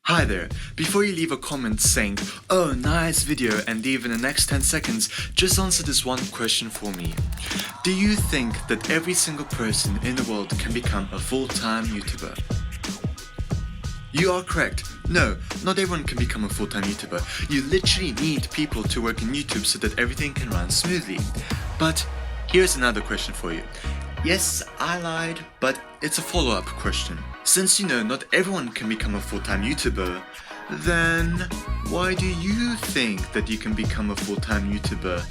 Hi there. Before you leave a comment saying, "Oh, nice video," and leave in the next 10 seconds, just answer this one question for me. Do you think that every single person in the world can become a full-time YouTuber? You are correct. No, not everyone can become a full-time YouTuber. You literally need people to work in YouTube so that everything can run smoothly. But here's another question for you. Yes, I lied, but it's a follow-up question. Since you know not everyone can become a full-time YouTuber, then why do you think that you can become a full-time YouTuber?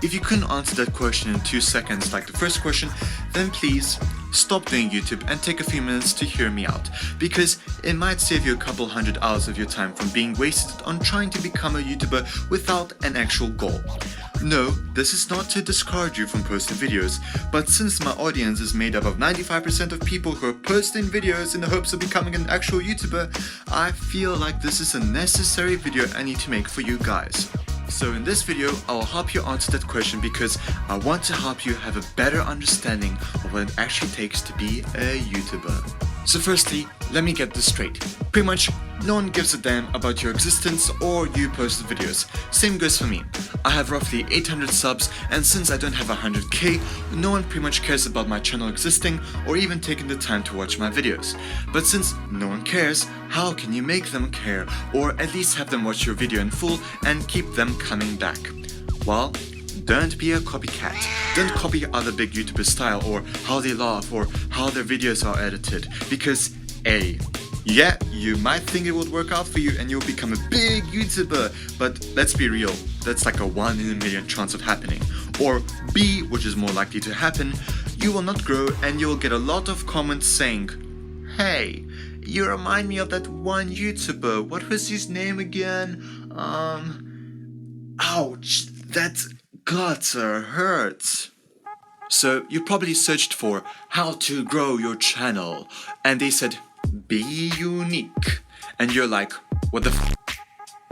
If you couldn't answer that question in 2 seconds like the first question, then please stop doing YouTube and take a few minutes to hear me out, because it might save you a couple hundred hours of your time from being wasted on trying to become a YouTuber without an actual goal. No, this is not to discourage you from posting videos, but since my audience is made up of 95% of people who are posting videos in the hopes of becoming an actual YouTuber, I feel like this is a necessary video I need to make for you guys. So in this video, I will help you answer that question because I want to help you have a better understanding of what it actually takes to be a YouTuber. So firstly, let me get this straight. Pretty much no one gives a damn about your existence or you posted videos. Same goes for me. I have roughly 800 subs, and since I don't have 100k, no one pretty much cares about my channel existing or even taking the time to watch my videos. But since no one cares, how can you make them care, or at least have them watch your video in full and keep them coming back? Well, don't be a copycat. Don't copy other big YouTubers' style or how they laugh or how their videos are edited, because A, yeah, you might think it would work out for you and you'll become a big YouTuber, but let's be real, that's like a 1 in a million chance of happening. Or B, which is more likely to happen, you will not grow and you will get a lot of comments saying, "Hey, you remind me of that one YouTuber, what was his name again? Ouch, that gutter hurts." So you probably searched for how to grow your channel and they said, "Be unique." And you're like, what the f***?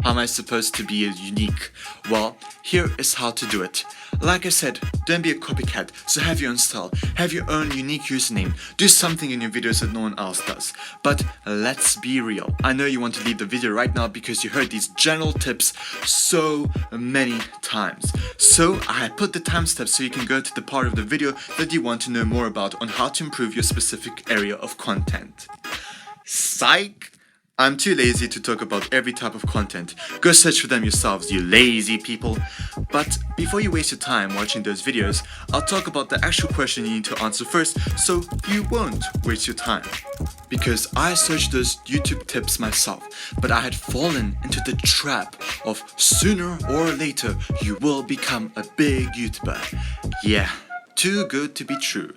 How am I supposed to be unique? Well, here is how to do it. Like I said, don't be a copycat, so have your own style, have your own unique username, do something in your videos that no one else does. But let's be real. I know you want to leave the video right now because you heard these general tips so many times. So I put the time steps so you can go to the part of the video that you want to know more about on how to improve your specific area of content. Psych! I'm too lazy to talk about every type of content. Go search for them yourselves, you lazy people. But before you waste your time watching those videos, I'll talk about the actual question you need to answer first so you won't waste your time. Because I searched those YouTube tips myself, but I had fallen into the trap of sooner or later you will become a big YouTuber. Yeah. Too good to be true.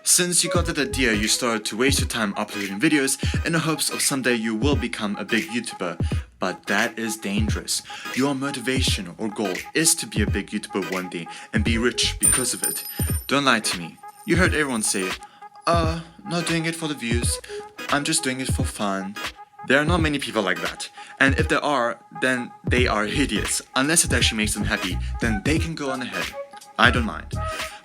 Since you got that idea, you started to waste your time uploading videos in the hopes of someday you will become a big YouTuber. But that is dangerous. Your motivation or goal is to be a big YouTuber one day and be rich because of it. Don't lie to me. You heard everyone say, not doing it for the views. I'm just doing it for fun. There are not many people like that. And if there are, then they are idiots. Unless it actually makes them happy, then they can go on ahead. I don't mind.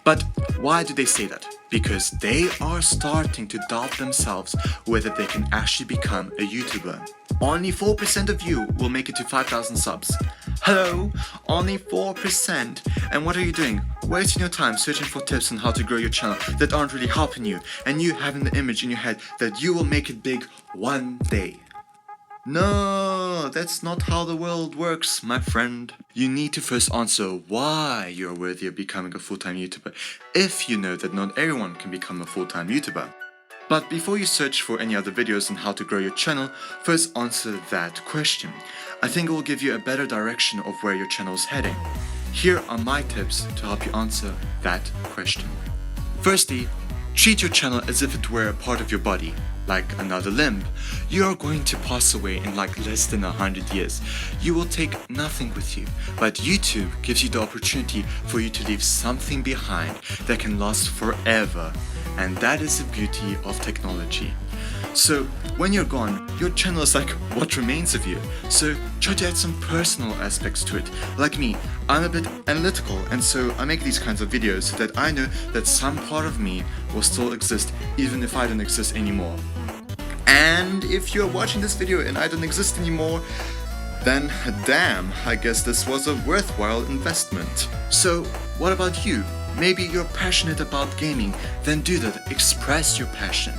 But why do they say that? Because they are starting to doubt themselves whether they can actually become a YouTuber. Only 4% of you will make it to 5,000 subs. Hello? Only 4%? And what are you doing? Wasting your time searching for tips on how to grow your channel that aren't really helping you, and you having the image in your head that you will make it big one day. No, that's not how the world works, my friend. You need to first answer why you're worthy of becoming a full-time YouTuber, if you know that not everyone can become a full-time YouTuber. But before you search for any other videos on how to grow your channel, first answer that question. I think it will give you a better direction of where your channel is heading. Here are my tips to help you answer that question. Firstly, treat your channel as if it were a part of your body. Like another limb. You are going to pass away in like less than 100 years. You will take nothing with you, but YouTube gives you the opportunity for you to leave something behind that can last forever, and that is the beauty of technology. So when you're gone, your channel is like what remains of you. So try to add some personal aspects to it. Like me, I'm a bit analytical, and so I make these kinds of videos so that I know that some part of me will still exist even if I don't exist anymore. And if you're watching this video and I don't exist anymore, then damn, I guess this was a worthwhile investment. So what about you? Maybe you're passionate about gaming, then do that, express your passion.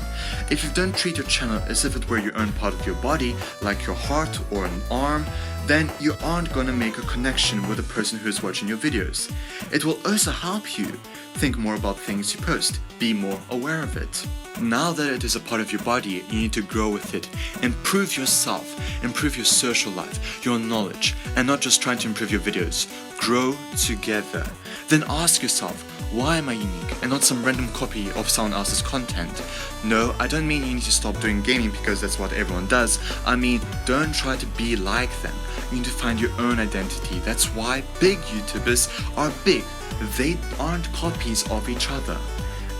If you don't treat your channel as if it were your own part of your body, like your heart or an arm, then you aren't gonna make a connection with the person who's watching your videos. It will also help you think more about things you post, be more aware of it. Now that it is a part of your body, you need to grow with it, improve yourself, improve your social life, your knowledge, and not just trying to improve your videos. Grow together. Then ask yourself, why am I unique and not some random copy of someone else's content? No, I don't mean you need to stop doing gaming because that's what everyone does. I mean, don't try to be like them. You need to find your own identity. That's why big YouTubers are big. They aren't copies of each other.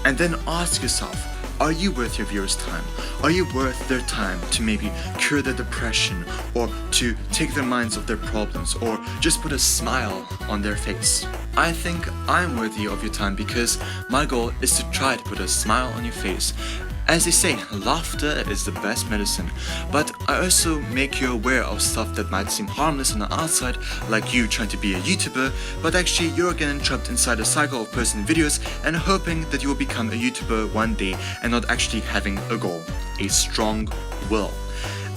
And then ask yourself, are you worth your viewers' time? Are you worth their time to maybe cure their depression, or to take their minds off their problems, or just put a smile on their face? I think I'm worthy of your time because my goal is to try to put a smile on your face. As they say, laughter is the best medicine, but I also make you aware of stuff that might seem harmless on the outside, like you trying to be a YouTuber, but actually you're getting trapped inside a cycle of posting videos and hoping that you will become a YouTuber one day and not actually having a goal, a strong will.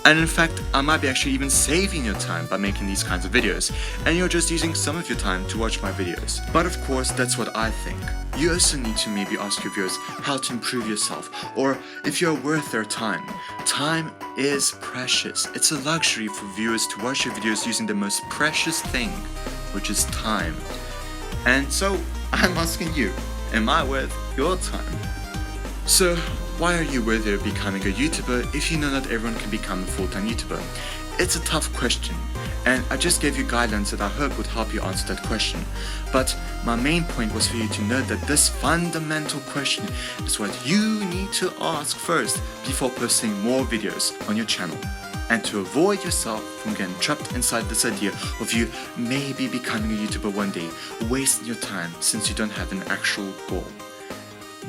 And in fact, I might be actually even saving your time by making these kinds of videos, and you're just using some of your time to watch my videos. But of course, that's what I think. You also need to maybe ask your viewers how to improve yourself, or if you're worth their time. Time is precious. It's a luxury for viewers to watch your videos using the most precious thing, which is time. And so, I'm asking you, am I worth your time? So, why are you worthy of becoming a YouTuber if you know not everyone can become a full-time YouTuber? It's a tough question, and I just gave you guidelines that I hope would help you answer that question. But my main point was for you to know that this fundamental question is what you need to ask first before posting more videos on your channel, and to avoid yourself from getting trapped inside this idea of you maybe becoming a YouTuber one day, wasting your time since you don't have an actual goal.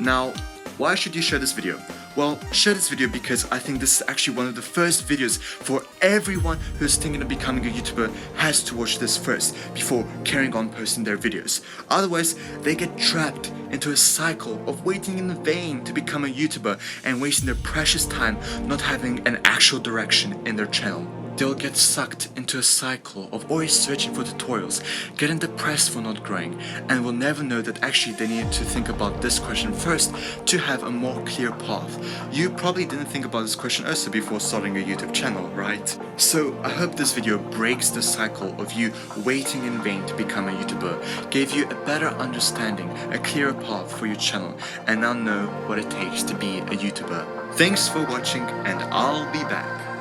Now, why should you share this video? Well, share this video because I think this is actually one of the first videos for everyone who's thinking of becoming a YouTuber has to watch this first before carrying on posting their videos. Otherwise, they get trapped into a cycle of waiting in vain to become a YouTuber and wasting their precious time not having an actual direction in their channel. They'll get sucked into a cycle of always searching for tutorials, getting depressed for not growing, and will never know that actually they need to think about this question first to have a more clear path. You probably didn't think about this question also before starting a YouTube channel, right? So I hope this video breaks the cycle of you waiting in vain to become a YouTuber, gave you a better understanding, a clearer path for your channel, and now know what it takes to be a YouTuber. Thanks for watching, and I'll be back.